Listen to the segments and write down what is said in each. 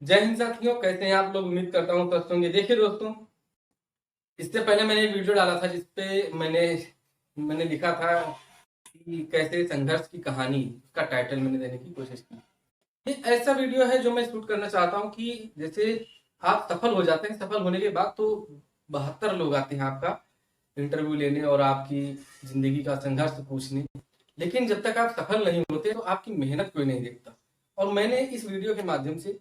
जय हिंद साथियों, कैसे हैं आप लोग। उम्मीद करता हूँ स्वस्थ होंगे। देखिए दोस्तों, इससे पहले मैंने एक वीडियो डाला था जिसपे मैंने लिखा था कि कैसे संघर्ष की कहानी, उसका टाइटल मैंने देने की कोशिश की। ये ऐसा वीडियो है जो मैं शूट करना चाहता हूँ कि जैसे आप सफल हो जाते हैं, सफल होने के बाद तो 72 लोग आते हैं आपका इंटरव्यू लेने और आपकी जिंदगी का संघर्ष पूछने, लेकिन जब तक आप सफल नहीं होते तो आपकी मेहनत कोई नहीं देखता। और मैंने इस वीडियो के माध्यम से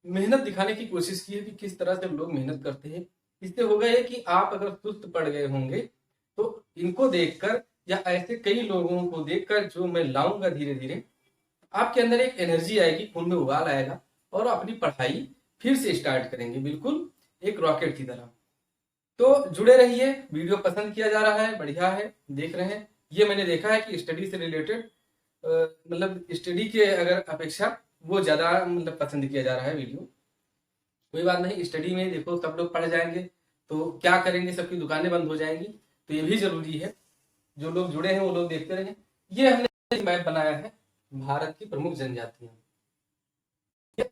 मेहनत दिखाने की कोशिश की है कि किस तरह से लोग मेहनत करते हैं। इससे होगा ये कि आप अगर सुस्त पड़ गए होंगे तो इनको देखकर या ऐसे कई लोगों को देखकर जो मैं लाऊंगा धीरे धीरे, आपके अंदर एक एनर्जी आएगी, खून में उबाल आएगा और अपनी पढ़ाई फिर से स्टार्ट करेंगे, बिल्कुल एक रॉकेट की तरह। तो जुड़े रहिए, वीडियो पसंद किया जा रहा है, बढ़िया है, देख रहे हैं। ये मैंने देखा है कि स्टडी से रिलेटेड, मतलब स्टडी के अगर अपेक्षा वो ज्यादा मतलब पसंद किया जा रहा है वीडियो। कोई बात नहीं, स्टडी में देखो सब लोग पढ़ जाएंगे तो क्या करेंगे, सबकी दुकानें बंद हो जाएंगी, तो ये भी जरूरी है। जो लोग जुड़े हैं वो लोग देखते रहे। ये हमने मैप बनाया है भारत की प्रमुख जनजातियां।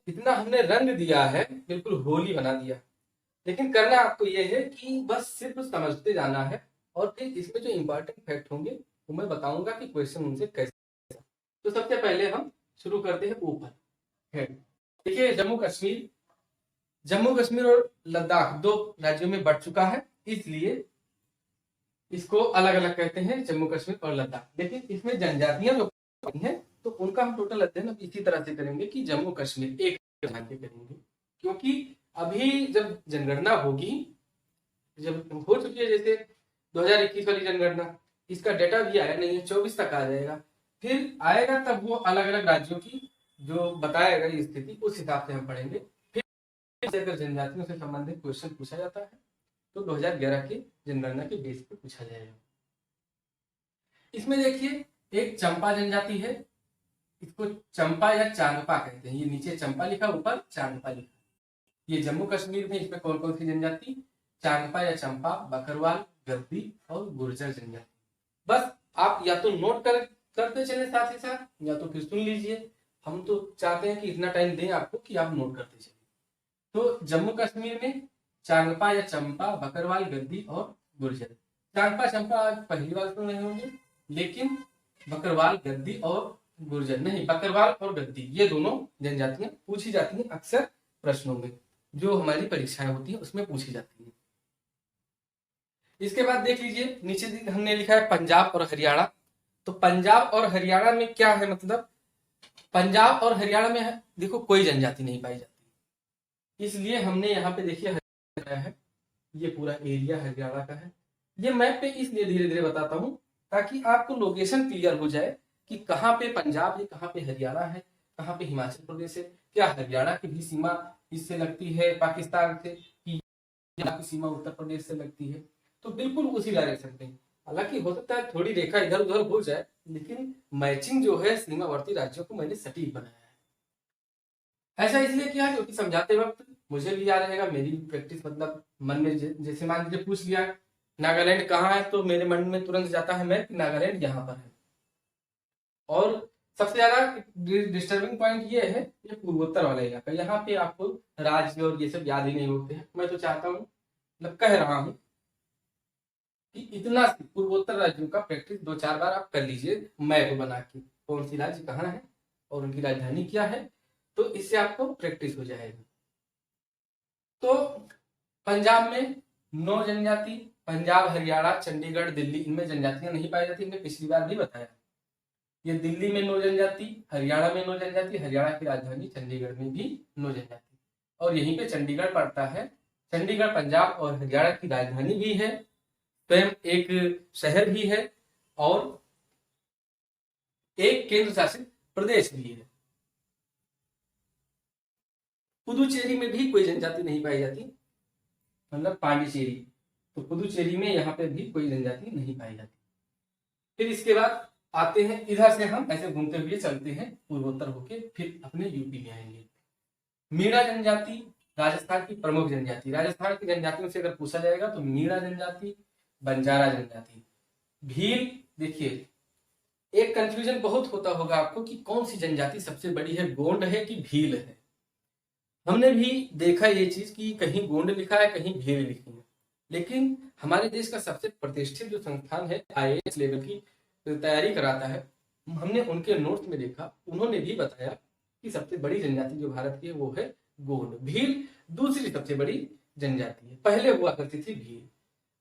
इतना हमने रंग दिया है, बिल्कुल होली बना दिया। लेकिन करना आपको ये है कि बस सिर्फ समझते जाना है और फिर इसमें जो इंपॉर्टेंट फैक्ट होंगे वो मैं बताऊंगा कि क्वेश्चन उनसे कैसे। तो सबसे पहले हम शुरू करते हैं ऊपर हेड। देखिए, जम्मू कश्मीर और लद्दाख दो राज्यों में बढ़ चुका है, इसलिए इसको अलग अलग कहते हैं, जम्मू कश्मीर और लद्दाख। लेकिन इसमें जनजातियां जो हैं तो उनका हम टोटल अध्ययन अब इसी तरह से करेंगे कि जम्मू कश्मीर एक ध्यान के करेंगे, क्योंकि अभी जब जनगणना होगी, जब हो चुकी है जैसे 2021 वाली जनगणना, इसका डेटा भी आया नहीं है, 24 तक आ जाएगा। फिर आएगा तब वो अलग अलग राज्यों की जो बताएगा ये स्थिति, उस हिसाब से हम पढ़ेंगे। फिर अगर जनजातियों से संबंधित क्वेश्चन पूछा जाता है तो 2011 की जनगणना के बेस पे पूछा जाएगा। इसमें देखिए, एक चंपा जनजाति है, इसको चंपा या चांगपा कहते हैं। ये नीचे चंपा लिखा, ऊपर चांगपा लिखा। ये जम्मू कश्मीर में इसमें कौन कौन सी जनजाति, चांगपा या चंपा, बकरवाल, गद्दी और गुर्जर जनजाति। बस आप या तो नोट करते चले साथ ही साथ, या तो फिर सुन लीजिए। हम तो चाहते हैं कि इतना टाइम दें आपको कि आप नोट करते चले। तो जम्मू कश्मीर में चांगपा या चंपा, बकरवाल, गद्दी और गुर्जर। चांगपा चंपा आज पहली बार सुन रहे होंगे, लेकिन बकरवाल, गद्दी और गुर्जर नहीं, बकरवाल और गद्दी ये दोनों जनजातियां पूछी जाती हैं अक्सर प्रश्नों में, जो हमारी परीक्षाएं होती है उसमें पूछी जाती है। इसके बाद देख लीजिए, नीचे हमने लिखा है पंजाब और हरियाणा। तो पंजाब और हरियाणा में क्या है, मतलब पंजाब और हरियाणा में देखो कोई जनजाति नहीं पाई जाती, इसलिए हमने यहाँ पे देखिए है, ये पूरा एरिया हरियाणा का है। ये मैप पे इसलिए धीरे धीरे बताता हूँ ताकि आपको लोकेशन क्लियर हो जाए कि कहाँ पे पंजाब है, कहाँ पे हरियाणा है, कहाँ पे हिमाचल प्रदेश है। क्या हरियाणा की भी सीमा इससे लगती है पाकिस्तान से, कि की सीमा उत्तर प्रदेश से लगती है, तो बिल्कुल उसी डायरेक्शन पे। हालांकि हो सकता है थोड़ी रेखा इधर उधर हो जाए, लेकिन मैचिंग जो है सीमावर्ती राज्यों को मैंने सटीक बनाया है। ऐसा इसलिए किया क्योंकि समझाते वक्त मुझे भी याद रहेगा, मेरी भी प्रैक्टिस, मतलब मन में जैसे मान लीजिए पूछ लिया नागालैंड कहाँ है, तो मेरे मन में तुरंत जाता है मैप, नागालैंड यहाँ पर है। और सबसे ज्यादा डिस्टर्बिंग पॉइंट ये है, ये पूर्वोत्तर वाला इलाका, यहाँ पे आपको राज्य और ये सब याद ही नहीं होते हैं। मैं तो चाहता हूँ, मतलब कह रहा हूँ कि इतना पूर्वोत्तर राज्यों का प्रैक्टिस 2-4 बार आप कर लीजिए मैप बना के, कौन सी राज्य कहाँ है और उनकी राजधानी क्या है, तो इससे आपको प्रैक्टिस हो जाएगा। तो पंजाब में 9 जनजाति, पंजाब, हरियाणा, चंडीगढ़, दिल्ली, इनमें जनजातियां नहीं पाई जाती, मैंने पिछली बार भी बताया। ये दिल्ली में 9 जनजाति, हरियाणा में 9 जनजाति, हरियाणा की राजधानी चंडीगढ़ में भी 9 जनजाति, और यहीं पे चंडीगढ़ पड़ता है। चंडीगढ़ पंजाब और हरियाणा की राजधानी भी है, स्वयं एक शहर भी है और एक केंद्र शासित प्रदेश भी है। पुदुचेरी में भी कोई जनजाति नहीं पाई जाती, मतलब पांडिचेरी, तो पुदुचेरी में यहाँ पे भी कोई जनजाति नहीं पाई जाती। फिर इसके बाद आते हैं, इधर से हम ऐसे घूमते हुए चलते हैं पूर्वोत्तर होके, फिर अपने यूपी में आएंगे। मीणा जनजाति राजस्थान की प्रमुख जनजाति। राजस्थान की जनजातियों से अगर पूछा जाएगा तो मीणा जनजाति, बंजारा जनजाति, भील। देखिए, एक कंफ्यूजन बहुत होता होगा आपको कि कौन सी जनजाति सबसे बड़ी है, गोंड है कि भील है। हमने भी देखा ये चीज कि कहीं गोंड लिखा है, कहीं भील लिखी है, लेकिन हमारे देश का सबसे प्रतिष्ठित जो संस्थान है आईएएस लेवल की तैयारी कराता है, हमने उनके नोट्स में देखा, उन्होंने भी बताया कि सबसे बड़ी जनजाति जो भारत की है वो है गोंड। भील दूसरी सबसे बड़ी जनजाति है, पहले हुआ करती थी भील।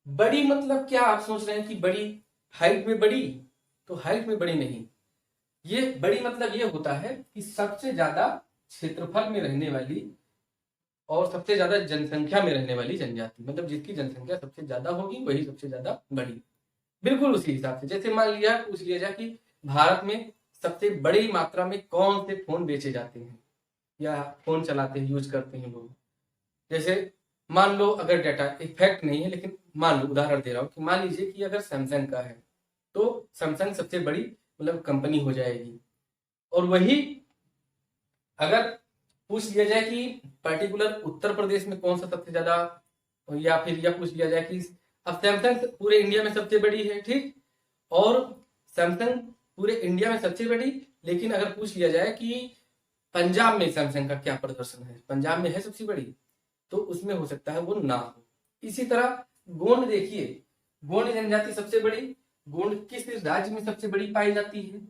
बड़ी मतलब क्या आप सोच रहे हैं कि बड़ी हाइट में बड़ी? तो हाइट में बड़ी नहीं, ये बड़ी मतलब ये होता है कि सबसे ज्यादा क्षेत्रफल में रहने वाली और सबसे ज्यादा जनसंख्या में रहने वाली जनजाति, मतलब जिसकी जनसंख्या सबसे ज्यादा होगी वही सबसे ज्यादा बड़ी। बिल्कुल उसी हिसाब से जैसे मान लिया पूछ लिया जाए कि भारत में सबसे बड़ी मात्रा में कौन से फोन बेचे जाते हैं या फोन चलाते हैं, यूज करते हैं लोग। जैसे मान लो, अगर डाटा एक फैक्ट नहीं है लेकिन मान लो, उदाहरण दे रहा हूँ कि मान लीजिए कि अगर सैमसंग का है तो सैमसंग सबसे बड़ी मतलब कंपनी हो जाएगी। और वही अगर पूछ लिया जाए कि पर्टिकुलर उत्तर प्रदेश में कौन सा सबसे ज्यादा, या फिर यह पूछ लिया जाए कि अब सैमसंग पूरे इंडिया में सबसे बड़ी है, ठीक, और सैमसंग पूरे इंडिया में सबसे बड़ी, लेकिन अगर पूछ लिया जाए कि पंजाब में सैमसंग का क्या प्रदर्शन है, पंजाब में है सबसे बड़ी, तो उसमें हो सकता है वो ना हो। इसी तरह गोंड देखिए, गोंड जनजाति सबसे बड़ी, गोंड किस राज्य में सबसे बड़ी पाई जाती है?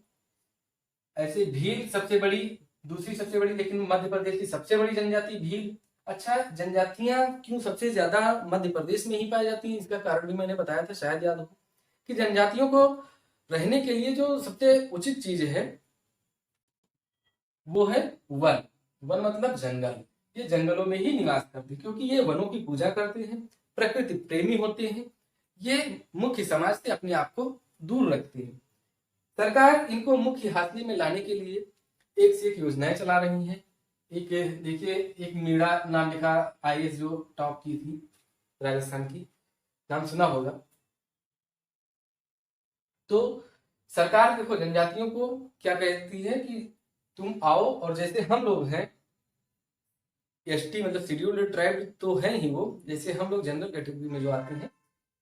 ऐसे भील सबसे बड़ी, दूसरी सबसे बड़ी, लेकिन मध्य प्रदेश की सबसे बड़ी जनजाति भील। अच्छा, जनजातियां क्यों सबसे ज्यादा मध्य प्रदेश में ही पाई जाती हैं? इसका कारण भी मैंने बताया था, शायद याद हो, कि जनजातियों को रहने के लिए जो सबसे उचित चीज है वो है वन। वन मतलब जंगल। ये जंगलों में ही निवास करते हैं क्योंकि ये वनों की पूजा करते हैं, प्रकृति प्रेमी होते हैं, ये मुख्य समाज से अपने आप को दूर रखते हैं। सरकार इनको मुख्य हाशिए में लाने के लिए एक से एक योजनाएं चला रही हैं। एक देखिए, एक मीणा नाम लिखा आईएएस जो टॉप की थी राजस्थान की, नाम सुना होगा। तो सरकार देखो जनजातियों को क्या कहती है कि तुम आओ, और जैसे हम लोग हैं एसटी मतलब शेड्यूल्ड ट्राइब तो है ही वो, जैसे हम लोग जनरल कैटेगरी में जो आते हैं,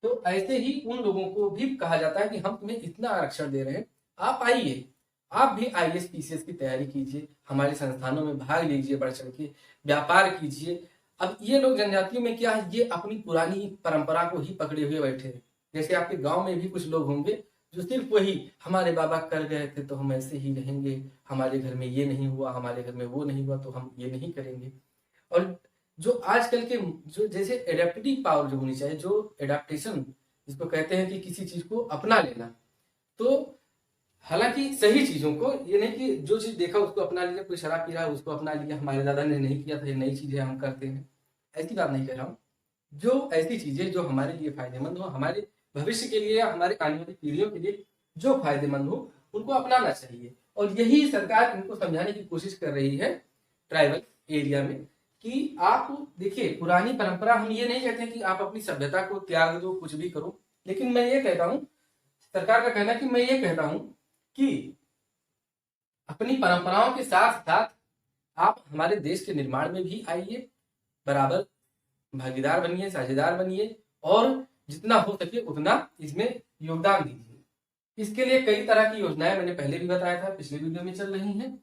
तो ऐसे ही उन लोगों को भी कहा जाता है कि हम तुम्हें इतना आरक्षण दे रहे हैं, आप आइए, आप भी आईएएस पीसीएस की तैयारी कीजिए, हमारे संस्थानों में भाग लीजिए, बढ़ चढ़ के व्यापार कीजिए। अब ये लोग जनजातियों में क्या है, ये अपनी पुरानी परंपरा को ही पकड़े हुए बैठे हैं। जैसे आपके गांव में भी कुछ लोग होंगे जो सिर्फ वही, हमारे बाबा कर गए थे तो हम ऐसे ही रहेंगे, हमारे घर में ये नहीं हुआ, हमारे घर में वो नहीं हुआ तो हम ये नहीं करेंगे। और जो आजकल के जो जैसे एडेप्टिव पावर जो होनी चाहिए, जो एडेप्टेशन जिसको कहते हैं कि किसी चीज को अपना लेना, तो हालांकि सही चीजों को, ये नहीं कि जो चीज देखा उसको अपना लिया, कोई शराब पी रहा है उसको अपना लिया, हमारे दादा ने नहीं किया था ये नई चीजें हम करते हैं, ऐसी बात नहीं कह रहा हूँ। जो ऐसी चीजें जो हमारे लिए फायदेमंद हो, हमारे भविष्य के लिए, हमारे आने वाली पीढ़ियों के लिए जो फायदेमंद हो, उनको अपनाना चाहिए। और यही सरकार इनको समझाने की कोशिश कर रही है ट्राइबल एरिया में कि आप देखिए पुरानी परंपरा, हम ये नहीं कहते कि आप अपनी सभ्यता को त्याग दो, कुछ भी करो, लेकिन मैं ये कहता हूँ, सरकार का कहना है कि मैं ये कहता हूँ कि अपनी परंपराओं के साथ साथ आप हमारे देश के निर्माण में भी आइए, बराबर भागीदार बनिए, साझेदार बनिए, और जितना हो सके उतना इसमें योगदान दीजिए। इसके लिए कई तरह की योजनाएं मैंने पहले भी बताया था, पिछले वीडियो में चल रही हैं,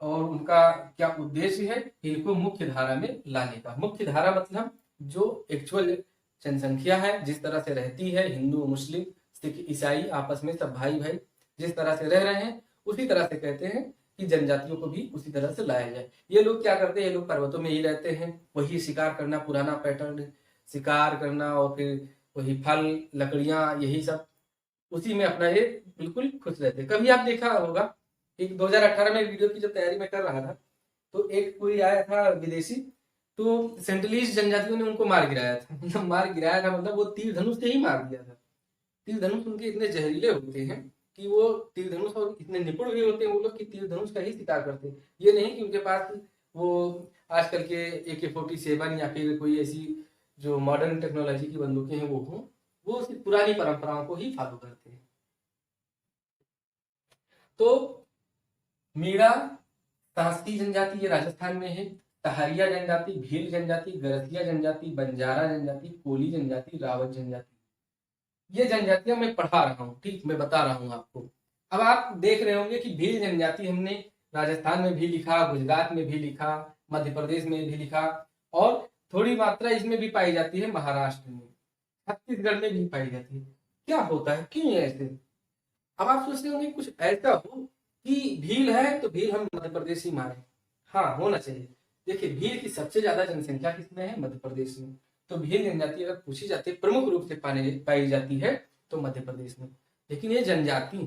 और उनका क्या उद्देश्य है, इनको मुख्य धारा में लाने का। मुख्य धारा मतलब जो एक्चुअल जनसंख्या है, जिस तरह से रहती है, हिंदू मुस्लिम सिख ईसाई आपस में सब भाई भाई जिस तरह से रह रहे हैं, उसी तरह से कहते हैं कि जनजातियों को भी उसी तरह से लाया जाए। ये लोग क्या करते हैं, ये लोग पर्वतों में ही रहते हैं, वही शिकार करना, पुराना पैटर्न शिकार करना, और फिर वही फल लकड़ियां यही सब, उसी में अपना ये बिल्कुल खुश रहते। कभी आप देखा होगा, एक 2018 में वीडियो की जब तैयारी में कर रहा था, तो एक कोई आया था विदेशी, तो सेंटलीस जनजातियों ने उनको मार गिराया था। मतलब मार गिराया था मतलब वो तीर धनुष से ही मार दिया था। तीर धनुष उनके इतने जहरीले होते हैं कि वो तीर धनुष, और इतने निपुण भी होते हैं वो लोग कि तीर धनुष का ही शिकार करते हैं। ये नहीं कि उनके पास वो आजकल के AK-47 या फिर कोई ऐसी जो मॉडर्न टेक्नोलॉजी की बंदूकें हैं वो हों, वो सिर्फ पुरानी परंपराओं को ही फॉलो करते हैं। तो मीणा सांस्ती जनजाति ये राजस्थान में है, सहारिया जनजाति, भील जनजाति, गरसिया जनजाति, बंजारा जनजाति, कोली जनजाति, रावत जनजाति, ये जनजातियां मैं पढ़ा रहा हूँ, ठीक, मैं बता रहा हूँ आपको। अब आप देख रहे होंगे कि भील जनजाति हमने राजस्थान में भी लिखा, गुजरात में भी लिखा, मध्य प्रदेश में भी लिखा, और थोड़ी मात्रा इसमें भी पाई जाती है महाराष्ट्र में, छत्तीसगढ़ में भी पाई जाती है। क्या होता है, क्यों ऐसे? अब आप सोचते होंगे कुछ ऐसा हो कि भील है तो भील हम मध्य प्रदेश ही माने। हाँ, होना चाहिए। देखिए, भील की सबसे ज्यादा जनसंख्या किसमें है? मध्य प्रदेश में। तो भील जनजाति अगर पूछी जाती है, प्रमुख रूप से पाई जाती है तो मध्य प्रदेश में। लेकिन ये जनजाति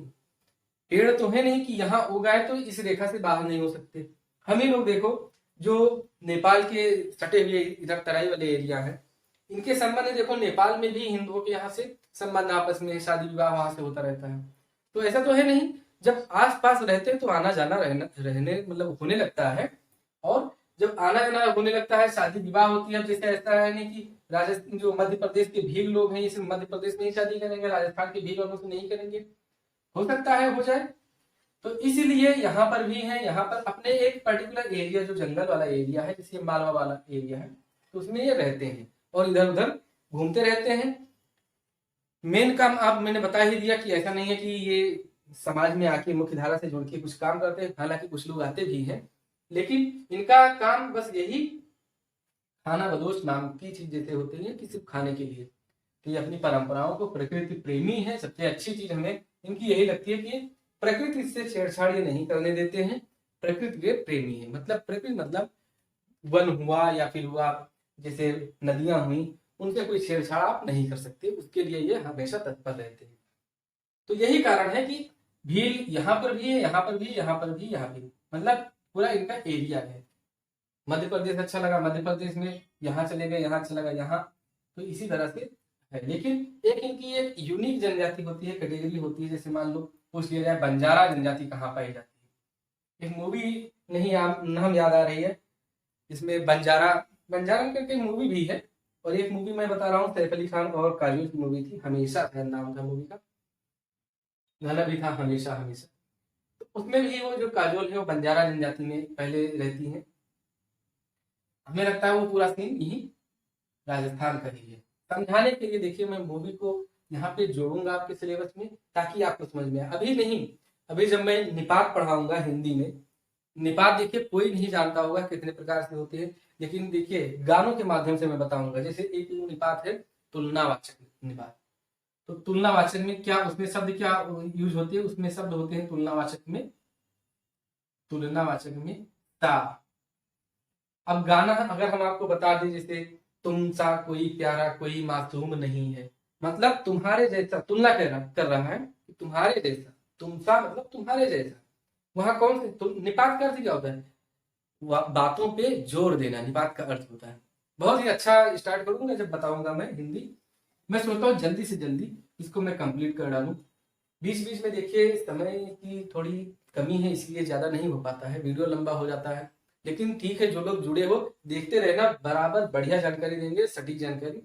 पेड़ तो है नहीं कि यहाँ उगाए तो इस रेखा से बाहर नहीं हो सकते। हम ही लोग देखो, जो नेपाल के सटे हुए इधर तराई वाले एरिया है, इनके संबंध देखो, नेपाल में भी हिंदुओं के यहाँ से संबंध आपस में शादी विवाह वहां से होता रहता है। तो ऐसा तो है नहीं, जब आस पास रहते हैं तो आना जाना रहने मतलब होने लगता है। और जब आना जाना होने लगता है, शादी विवाह होती है। जैसे ऐसा है नहीं कि राजस्थान जो मध्य प्रदेश के भील लोग हैं, इसे मध्य प्रदेश में ही शादी करेंगे, राजस्थान के भील वालों से नहीं करेंगे। हो सकता है हो जाए। तो इसीलिए यहाँ पर भी है, यहाँ पर अपने एक पर्टिकुलर एरिया जो जंगल वाला एरिया है, जैसे मालवा वाला एरिया है, तो उसमें ये रहते हैं और इधर उधर घूमते रहते हैं। मेन काम आप मैंने बता ही दिया कि ऐसा नहीं है कि ये समाज में आके मुख्य धारा से जुड़ के कुछ काम करते हैं, हालांकि कुछ लोग आते भी हैं, लेकिन इनका काम बस यही खाना बदोश नाम की चीज जैसे होती है कि सिर्फ खाने के लिए। तो ये अपनी परंपराओं को प्रकृति प्रेमी है। सबसे अच्छी चीज हमें इनकी यही लगती है कि प्रकृति से छेड़छाड़ ये नहीं करने देते हैं, प्रकृति के प्रेमी है। मतलब प्रकृति मतलब वन हुआ या फिर हुआ जैसे नदियां हुई, उनसे कोई छेड़छाड़ आप नहीं कर सकते, उसके लिए ये हमेशा तत्पर रहते हैं। तो यही कारण है कि भील यहाँ पर भी है, यहाँ पर भी, यहाँ पर भी, यहाँ भी, मतलब पूरा इनका एरिया है। मध्य प्रदेश अच्छा लगा, मध्य प्रदेश में यहाँ चले गए, यहाँ अच्छा लगा यहाँ, तो इसी तरह से है। लेकिन एक इनकी एक यूनिक जनजाति होती है, कैटेगरी होती है। जैसे मान लो पूछ लिया जाए बंजारा जनजाति कहाँ पाई जाती है, एक मूवी नहीं नाम याद आ रही है, इसमें बंजारा बंजारा करके मूवी भी है। और एक मूवी मैं बता रहा हूँ, सैफ अली खान और काजोल की मूवी थी, हमेशा है नाम था मूवी का, गाना भी था हमेशा हमेशा। तो उसमें भी वो जो काजोल है वो बंजारा जनजाति में पहले रहती है। हमें लगता है वो पूरा सीन यही राजस्थान का ही है। समझाने के लिए देखिए मैं मूवी को यहाँ पे जोड़ूंगा आपके सिलेबस में, ताकि आपको समझ में आए। अभी नहीं, अभी जब मैं निपात पढ़ाऊंगा हिंदी में, निपात देखिए कोई नहीं जानता होगा कितने प्रकार से होते हैं, लेकिन देखिए गानों के माध्यम से मैं बताऊंगा। जैसे एक निपात है तुलनावाचक निपात, तो तुलनावाचक में क्या, उसमें शब्द क्या यूज होते हैं, उसमें शब्द होते हैं तुलनावाचक में ता। अब गाना अगर हम आपको बता दें, जैसे तुम सा कोई प्यारा कोई मासूम नहीं है, मतलब तुम्हारे जैसा, तुलना कर रहा है कि तुम्हारे जैसा, तुम सा मतलब तुम्हारे जैसा। वहां कौन से निपात का अर्थ क्या होता है? बातों पे जोर देना निपात का अर्थ होता है। बहुत ही अच्छा स्टार्ट करूंगा जब बताऊंगा मैं हिंदी। मैं सोचता हूँ जल्दी से जल्दी इसको मैं कंप्लीट कर डालूं। बीच बीच में देखिए समय की थोड़ी कमी है, इसलिए ज्यादा नहीं हो पाता है, वीडियो लंबा हो जाता है। लेकिन ठीक है, जो लोग जुड़े हो देखते रहना, बराबर बढ़िया जानकारी देंगे, सटीक जानकारी।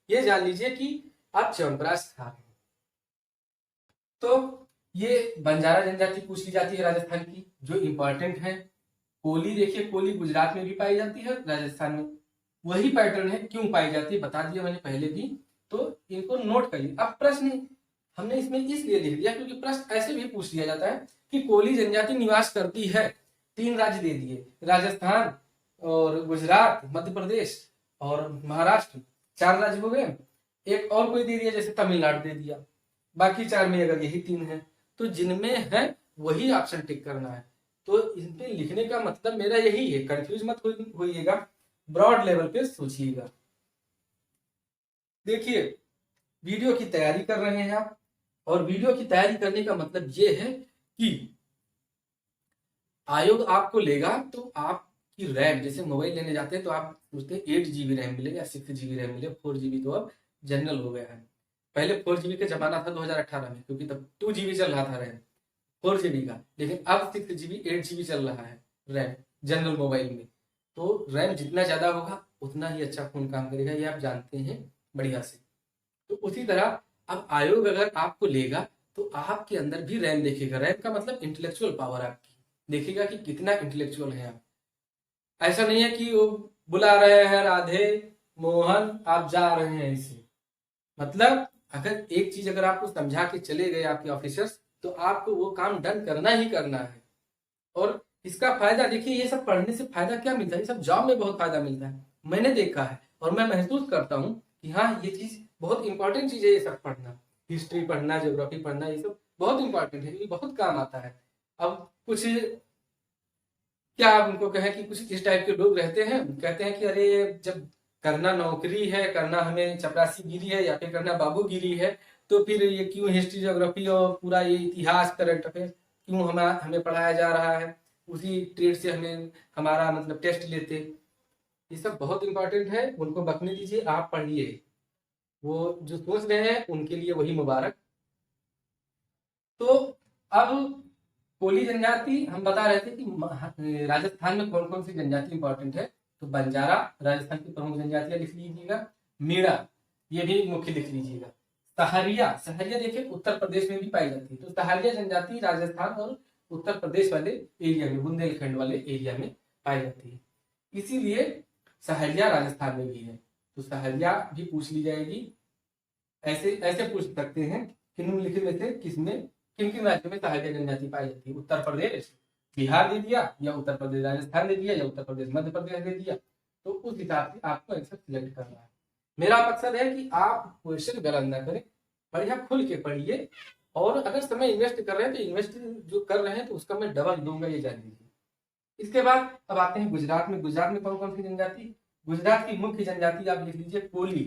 ये जान लीजिए कि आप च्यवनप्राश खा रहे हैं। तो ये बंजारा जनजाति पूछ ली जाती है राजस्थान की, जो इंपॉर्टेंट है। कोली देखिए, कोली गुजरात में भी पाई जाती है, राजस्थान में वही पैटर्न है। क्यों पाई जाती है बता दिया मैंने पहले भी, तो इनको नोट करिए। अब प्रश्न हमने इसमें इसलिए लिख दिया क्योंकि प्रश्न ऐसे भी पूछ लिया जाता है कि कोली जनजाति निवास करती है, 3 राज्य दे दिए, राजस्थान और गुजरात, मध्य प्रदेश और महाराष्ट्र, 4 राज्य हो गए। एक और कोई दे दिया जैसे तमिलनाडु दे दिया, बाकी 4 में अगर यही 3 है तो जिनमें है वही ऑप्शन टिक करना है। तो इन पे लिखने का मतलब मेरा यही है, कंफ्यूज मत होइएगा, ब्रॉड लेवल पे सोचिएगा। देखिए वीडियो की तैयारी कर रहे हैं आप, और वीडियो की तैयारी करने का मतलब ये है कि आयोग आपको लेगा तो आपकी रैम, जैसे मोबाइल लेने जाते हैं तो आप सोचते हैं 8 GB रैम मिले या 6 GB रैम मिले, 4 GB तो अब जनरल हो गया है। पहले 4 GB का जमाना था 2018 में, क्योंकि तब 2 GB चल रहा था रैम 4 GB का, लेकिन अब 6 GB 8 GB चल रहा है रैम जनरल मोबाइल में। तो रैम जितना ज्यादा होगा उतना ही अच्छा फोन काम करेगा, ये आप जानते हैं बढ़िया से। तो उसी तरह अब आयोग अगर आपको लेगा तो आपके अंदर भी रैम देखेगा। रैम का मतलब इंटेलेक्चुअल पावर आपकी देखेगा कि कितना इंटेलेक्चुअल है आप। ऐसा नहीं है कि वो बुला रहे हैं राधे मोहन आप जा रहे हैं इसे, मतलब अगर एक चीज अगर आपको समझा के चले गए आपके ऑफिसर्स, तो आपको वो काम डन करना ही करना है। और इसका फायदा देखिए, ये सब पढ़ने से फायदा क्या मिलता है, ये सब जॉब में बहुत फायदा मिलता है, मैंने देखा है और मैं महसूस करता हूँ कि हाँ ये चीज बहुत इंपॉर्टेंट चीज है, ये सब पढ़ना, हिस्ट्री पढ़ना, ज्योग्राफी पढ़ना, ये सब बहुत इंपॉर्टेंट है, ये बहुत काम आता है। अब कुछ क्या आप उनको कहें कि कुछ इस टाइप के लोग रहते हैं, कहते हैं कि अरे जब करना नौकरी है, करना हमें चपरासी गिरी है या फिर करना बाबू गिरी है, तो फिर ये क्यों हिस्ट्री ज्योग्राफी और पूरा ये इतिहास करंट अफेयर क्यों हमें पढ़ाया जा रहा है, उसी ट्रेड से हमें हमारा मतलब टेस्ट लेते। ये सब बहुत इंपॉर्टेंट है, उनको बकने दीजिए, आप पढ़िए, वो जो सोच रहे हैं उनके लिए वही मुबारक। तो अब कोली जनजाति हम बता रहे थे कि राजस्थान में कौन कौन सी जनजाति इंपॉर्टेंट है। तो बंजारा राजस्थान की प्रमुख जनजातियां लिख लीजिएगा, मीणा ये भी मुख्य लिख लीजिएगा, सहरिया, सहरिया देखिए उत्तर प्रदेश में भी पाई जाती है, तो सहरिया जनजाति राजस्थान और उत्तर प्रदेश वाले एरिया में, बुंदेलखंड वाले एरिया में पाई जाती है, इसीलिए सहरिया राजस्थान में भी है, तो सहरिया भी पूछ ली जाएगी। ऐसे ऐसे पूछ सकते हैं कि निम्नलिखित में से किसमें किन किन राज्यों में सहरिया जनजाति पाई जाती है, उत्तर प्रदेश बिहार दे दिया, या उत्तर प्रदेश राजस्थान दे दिया, या उत्तर प्रदेश मध्य प्रदेश दे दिया, तो उस हिसाब से आपको आंसर सिलेक्ट करना है। मेरा मकसद है कि आप क्वेश्चन गलत ना करें, बढ़िया खुल के पढ़िए, और अगर समय इन्वेस्ट कर रहे हैं तो इन्वेस्ट जो कर रहे हैं तो उसका मैं डबल दूंगा, ये जान लीजिए। इसके बाद अब आते हैं गुजरात में। गुजरात में कौन कौन सी जनजाति, गुजरात की मुख्य जनजाति आप लिख लीजिए कोली।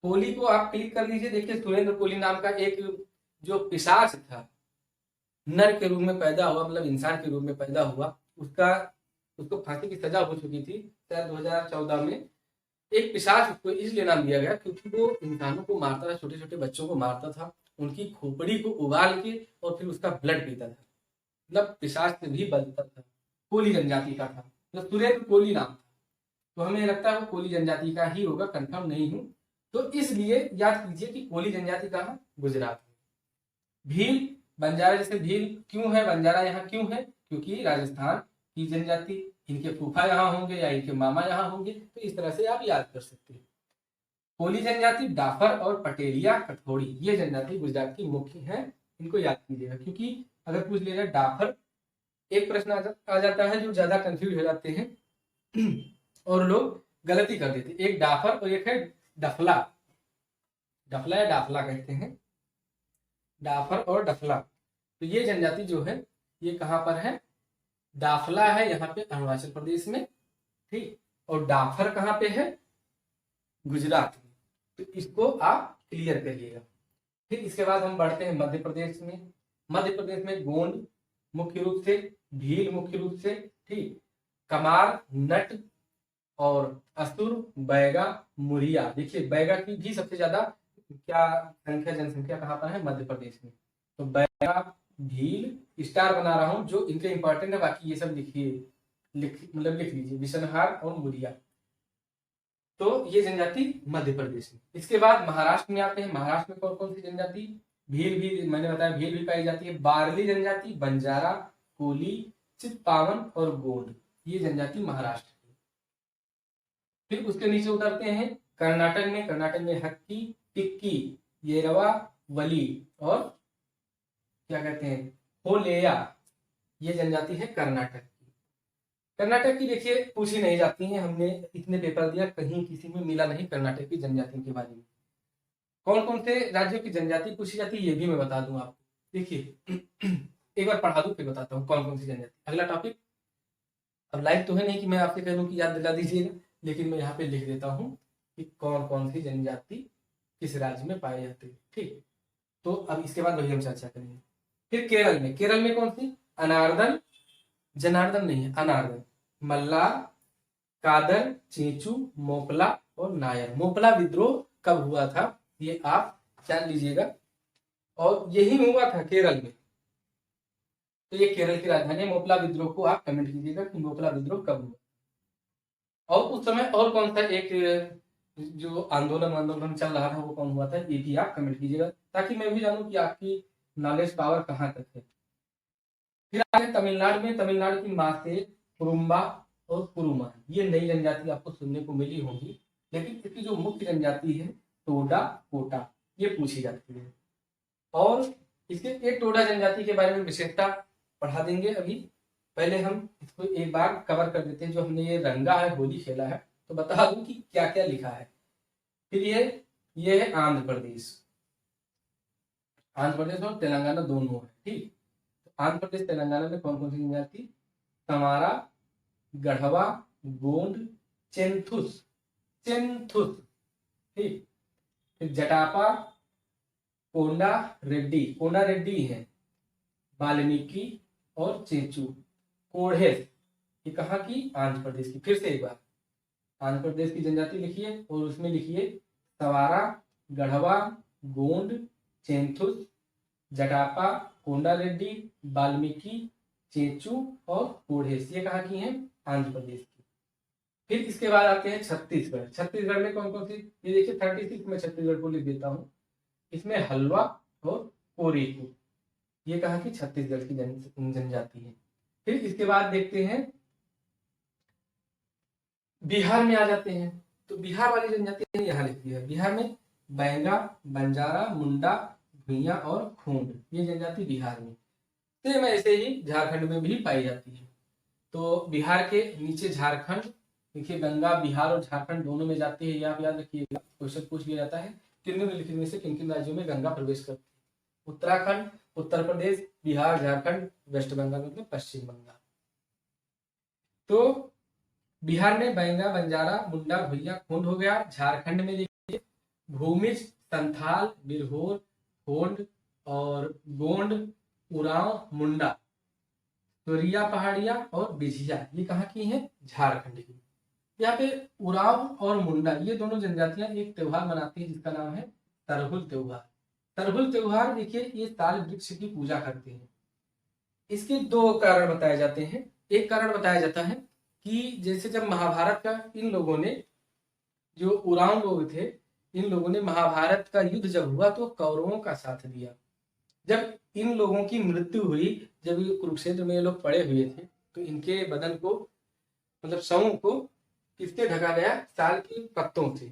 कोली को आप क्लिक कर लीजिए, देखिए सुरेंद्र कोली नाम का एक जो पिशाच था, नर के रूप में पैदा हुआ, मतलब इंसान के रूप में पैदा हुआ, उसको फांसी की सजा हो चुकी थी शायद 2014 में। एक पिशाच उसको इसलिए नाम दिया गया क्योंकि वो इंसानों को मारता था, छोटे छोटे बच्चों को मारता था, उनकी खोपड़ी को उबाल के और फिर उसका ब्लड पीता था, मतलब पिशाच से भी बदतर था। कोली जनजाति का था, तो सुरेंद्र कोली नाम था, तो हमें लगता है वो कोली जनजाति का ही होगा, कंफर्म नहीं हूं। तो इसलिए याद कीजिए कि कोली जनजाति कहाँ, गुजरात में। भील बंजारा, जैसे भील क्यों है, बंजारा यहाँ क्यों है, क्योंकि राजस्थान की जनजाति, इनके फूफा यहाँ होंगे या इनके मामा यहाँ होंगे, तो इस तरह से आप याद कर सकते हैं। कोली जनजाति डाफर और पटेलिया कठोड़ी, ये जनजाति गुजरात की मुख्य है, इनको याद कीजिएगा, क्योंकि अगर पूछ लिया जाए डाफर, एक प्रश्न आ जाता है जो ज्यादा कंफ्यूज हो जाते हैं और लोग गलती कर देते, एक डाफर और एक है डफला, डफला या डाफला कहते हैं, डाफर और डफला। तो ये जनजाति जो है ये कहां पर है, डाफला है यहाँ पे अरुणाचल प्रदेश में, ठीक, और डाफर कहां पे है, गुजरात में। तो इसको आप क्लियर करिएगा। फिर इसके बाद हम बढ़ते हैं मध्य प्रदेश में। मध्य प्रदेश में गोंड मुख्य रूप से, भील मुख्य रूप से, ठीक, कमार, नट और असुर, बैगा, मुरिया। देखिए बैगा की भी सबसे ज्यादा क्या संख्या, जनसंख्या कहां पर है, मध्य प्रदेश में। तो बैगा, भील, स्टार बना रहा हूं जो इनके इंपॉर्टेंट है, बाकी ये सब लिखिए, मतलब लिख लीजिए, बिशनहार और मुरिया। तो ये जनजाति मध्य प्रदेश में। इसके बाद महाराष्ट्र में आते हैं। महाराष्ट्र में कौन कौन सी जनजाति, भील भी मैंने बताया, भील भी पाई जाती है, बारली जनजाति, बंजारा, कोली, चित्पावन और गोंड, ये जनजाति महाराष्ट्र की। फिर उसके नीचे उतरते हैं कर्नाटक में। कर्नाटक में हक्की, टिक्की, येरवा, वली और क्या कहते हैं, होलेया, ये जनजाति है कर्नाटक की। कर्नाटक की देखिए पूछी नहीं जाती है, हमने इतने पेपर दिया, कहीं किसी में मिला नहीं कर्नाटक की जनजातियों के बारे में। कौन कौन से राज्यों की जनजाति पूछी जाती है ये भी मैं बता दूं आपको। देखिए एक बार पढ़ा दूं फिर बताता हूँ कौन कौन सी जनजाति। अगला टॉपिक, अब लाइव तो है नहीं कि मैं आपसे कह दूं कि याद दिला दीजिएगा, लेकिन मैं यहाँ पे लिख देता हूँ कि कौन कौन सी जनजाति किस राज्य में पाई जाती है, ठीक। तो अब इसके बाद वही हम चर्चा करेंगे। फिर केरल में, केरल में कौन सी, अनार्दन, जनार्दन नहीं है, अनार्दन, मल्लार, कादर, चेचू, मोपला और नायर। मोपला विद्रोह कब हुआ था ये आप जान लीजिएगा, और यही हुआ था केरल में, तो ये केरल की राजधानी है। मोपला विद्रोह को आप कमेंट कीजिएगा कि मोपला विद्रोह कब हुआ, और उस समय और कौन सा एक जो आंदोलन चल रहा था वो कौन हुआ था, ये भी आप कमेंट कीजिएगा, ताकि मैं भी जानूं कि आपकी नॉलेज पावर कहाँ तक है। फिर आगे तमिलनाडु में, तमिलनाडु की मासे, कुरुम्बा और कुरुमा, ये नई जनजाति आपको सुनने को मिली होगी, लेकिन इसकी जो मुख्य जनजाति है टोडा, कोटा, ये पूछी जाती है। और इसके एक टोडा जनजाति के बारे में विशेषता पढ़ा देंगे अभी। पहले हम इसको एक बार कवर कर देते हैं। जो हमने ये रंगा है, होली खेला है, तो बता दूं कि क्या क्या लिखा है। फिर ये है आंध्र प्रदेश। आंध्र प्रदेश और तेलंगाना दोनों है, ठीक। आंध्र प्रदेश तेलंगाना में कौन कौन सी जनजाति? तमारा, गढ़वा, गोंड, चेंथुस, चेंथुस, ठीक। फिर जटापा, कोंडा रेड्डी, कोंडा रेड्डी है, वाल्मीकि और चेचू। कोढ़ेस, ये कहाँ की? आंध्र प्रदेश की। फिर से एक बार आंध्र प्रदेश की जनजाति लिखिए और उसमें लिखिए सवारा, गढ़वा, गोंड, चेंथुस, जटापा, कोंडा रेड्डी, वाल्मीकि, चेचू और कोढ़ेस। ये कहाँ की हैं? आंध्र प्रदेश की। फिर इसके बाद आते हैं छत्तीसगढ़। छत्तीसगढ़ में कौन कौन सी? ये देखिए 36 में छत्तीसगढ़ को लिख देता हूँ। इसमें हलवा और कोरेकू, ये कहाँ की? छत्तीसगढ़ की जनजाति है। फिर इसके बाद देखते हैं बिहार में आ जाते हैं। तो बिहार वाली जनजाति यहाँ लिखी है। बिहार में बैंगा, बंजारा, मुंडा, भुइया और खूंड, ये जनजाति बिहार में। सेम ऐसे ही झारखंड में भी पाई जाती है। तो बिहार के नीचे झारखंड, देखिए गंगा बिहार और झारखंड दोनों में जाती है। यहाँ याद रखिएगा, क्वेश्चन पूछ लिया जाता है निम्नलिखित में से किन किन राज्यों में गंगा प्रवेश करती है? उत्तराखंड, उत्तर प्रदेश, बिहार, झारखंड, वेस्ट बंगाल मतलब पश्चिम बंगाल। तो बिहार में बैंगा, बंजारा, मुंडा, भुइया, खूंड हो गया। झारखंड में देखिए भूमिज, संथाल, बिरहोर, होंड और गोंड, उरांव, मुंडा, तोरिया पहाड़िया और बिझिया, ये कहाँ की हैं? झारखंड की। यहाँ पे उरांव और मुंडा ये दोनों जनजातियां एक त्योहार मनाती हैं जिसका नाम है तरहुल त्योहार। तरहुल त्योहार देखिए ये ताल वृक्ष की पूजा करते हैं। इसके दो कारण बताए जाते हैं। एक कारण बताया जाता है कि जैसे जब महाभारत का इन लोगों ने, जो उरांव लोग थे, इन लोगों ने महाभारत का युद्ध जब हुआ तो कौरवों का साथ दिया। जब इन लोगों की मृत्यु हुई, जब ये कुरुक्षेत्र में ये लोग पड़े हुए थे, तो इनके बदन को, मतलब शवों को किससे ढका गया? साल के पत्तों से।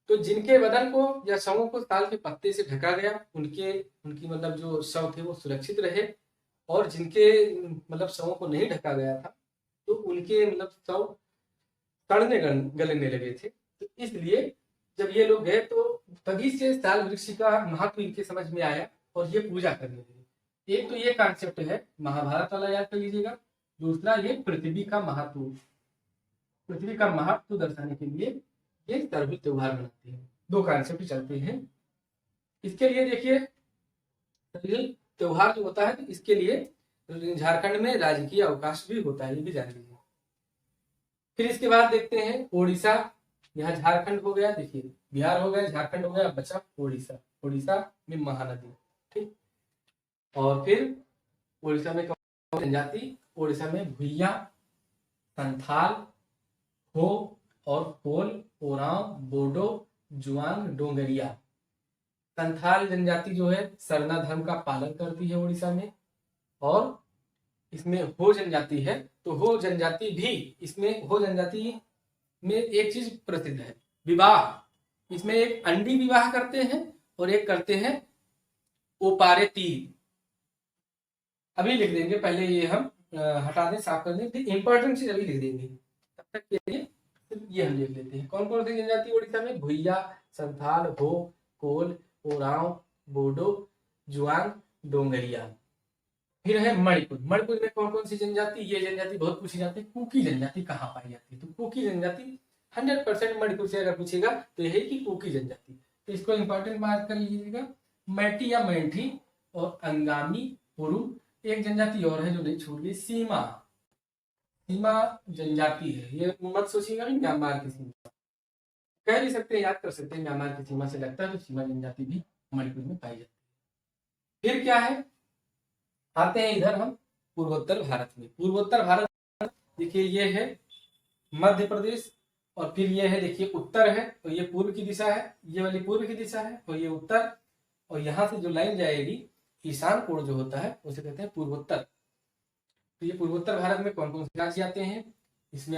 तो जिनके बदन को या शवों को साल के पत्ते से ढका गया, उनकी मतलब जो शव थे वो सुरक्षित रहे। और जिनके मतलब शवों को नहीं ढका गया था, तो उनके मतलब शव सड़ने गलने लगे थे। तो इसलिए जब ये लोग गए तो तभी से साल वृक्ष का महत्व इनके समझ में आया और ये पूजा करने लगे। एक तो ये कॉन्सेप्ट है, महाभारत वाला याद कर लीजिएगा। दूसरा ये पृथ्वी का महत्व, पृथ्वी का महत्व दर्शाने के लिए ये तरहुल त्योहार मनाते हैं। दो कॉन्सेप्ट चलते हैं। इसके लिए देखिए तरहुल त्योहार जो होता है, तो इसके लिए झारखंड में राजकीय अवकाश भी होता है, ये भी जान लीजिए। फिर इसके बाद देखते हैं ओडिशा। यहाँ झारखंड हो गया, देखिए बिहार हो गया, झारखंड हो गया, बचा ओडिशा। ओडिशा में महानदी, ठीक। और फिर ओडिशा में कौन जनजाति? ओडिशा में भुइया, संथाल, हो और कोल, ओरांव, बोडो, जुआंग, डोंगरिया। संथाल जनजाति जो है सरना धर्म का पालन करती है उड़ीसा में। और इसमें हो जनजाति है, तो हो जनजाति भी, इसमें हो जनजाति में एक चीज प्रसिद्ध है, विवाह। इसमें एक अंडी विवाह करते हैं और एक करते हैं ओपारे तीर। अभी लिख देंगे, पहले ये हम हटा दें, साफ कर दें, फिर इंपॉर्टेंट चीज अभी लिख देंगे। तब तक के लिए ये हम लिख लेते हैं। कौन कौन सी जनजाति उड़ीसा में? भुइया, संथाल, हो, कोल, ओरांव, बोडो, जुआंग, डोंगरिया। फिर है मणिपुर। मणिपुर में कौन कौन सी जनजाति? ये जनजाति बहुत पूछी जाती है। कुकी जनजाति कहाँ पाई जाती है? तो कुकी जनजाति 100% मणिपुर से अगर पूछेगा तो यही की कुकी जनजाति। तो इसको इंपॉर्टेंट मार्क कर लीजिएगा। मैटी या मैठी और अंगामी पुरु। एक जनजाति और है जो नहीं छूट गई, सीमा। सीमा जनजाति है, ये मत सोचिएगा कि म्यांमार की सीमा, कह भी सकते हैं, याद कर सकते हैं, म्यांमार की सीमा से लगता है, तो सीमा जनजाति भी मणिपुर में पाई जाती है। फिर क्या है, आते हैं इधर हम पूर्वोत्तर भारत में। पूर्वोत्तर भारत देखिए ये है मध्य प्रदेश, और फिर ये है देखिए उत्तर है, तो ये पूर्व की दिशा है, ये वाली पूर्व की दिशा है, तो ये उत्तर। और यहाँ से जो लाइन जाएगी ईशान कोण जो होता है उसे कहते हैं पूर्वोत्तर। तो ये पूर्वोत्तर भारत में कौन कौन से राज्य आते हैं? इसमें